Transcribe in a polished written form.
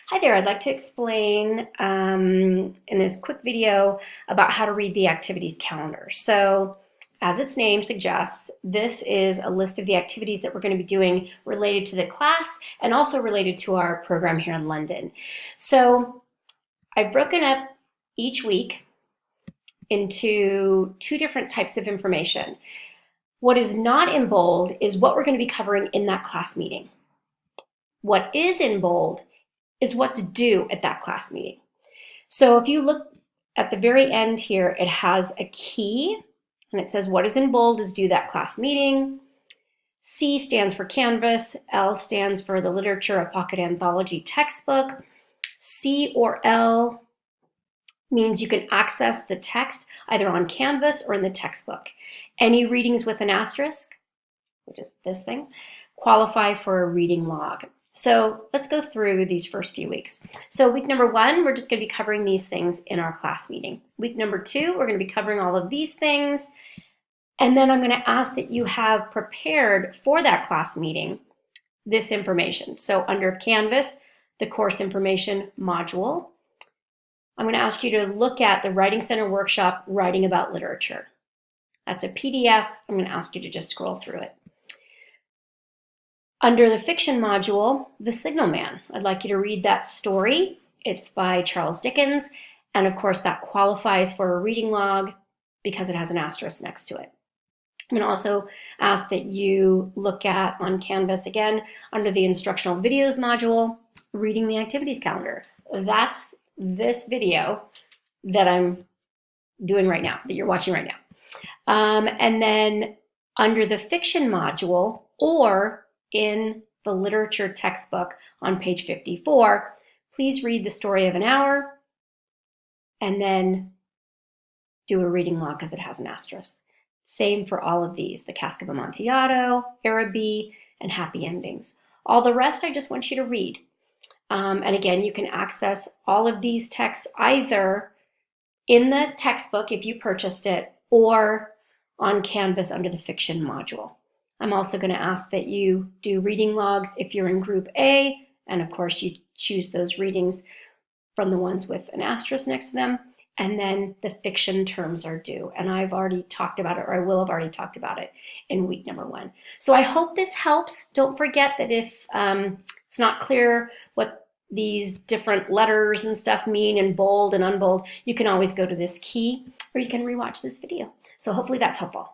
Hi there, I'd like to explain in this quick video about how to read the activities calendar. So, as its name suggests, this is a list of the activities that we're going to be doing related to the class and also related to our program here in London. So, I've broken up each week into two different types of information. What is not in bold is what we're going to be covering in that class meeting. What is in bold is what's due at that class meeting. So if you look at the very end here, it has a key and it says what is in bold is due that class meeting. C stands for Canvas, L stands for the Literature, a Pocket Anthology textbook. C or L means you can access the text either on Canvas or in the textbook. Any readings with an asterisk, which is this thing, qualify for a reading log. So let's go through these first few weeks. So week number 1, we're just going to be covering these things in our class meeting. Week number 2, we're going to be covering all of these things. And then I'm going to ask that you have prepared for that class meeting this information. So under Canvas, the course information module, I'm going to ask you to look at the Writing Center workshop, Writing About Literature. That's a PDF. I'm going to ask you to just scroll through it. Under the fiction module, The Signalman, I'd like you to read that story. It's by Charles Dickens, and of course that qualifies for a reading log because it has an asterisk next to it. I'm going to also ask that you look at, on Canvas again, under the instructional videos module, reading the activities calendar. That's this video that I'm doing right now, that you're watching right now. And then under the fiction module, or in the literature textbook on page 54, please read The Story of an Hour and then do a reading log because it has an asterisk. Same for all of these, The Cask of Amontillado, Araby, and Happy Endings. All the rest I just want you to read. And again, you can access all of these texts either in the textbook if you purchased it or on Canvas under the fiction module. I'm also going to ask that you do reading logs if you're in group A, and of course you choose those readings from the ones with an asterisk next to them, and then the fiction terms are due. And I've already talked about it, or I will have already talked about it in week number 1. So I hope this helps. Don't forget that if it's not clear what these different letters and stuff mean in bold and unbold, you can always go to this key, or you can rewatch this video. So hopefully that's helpful.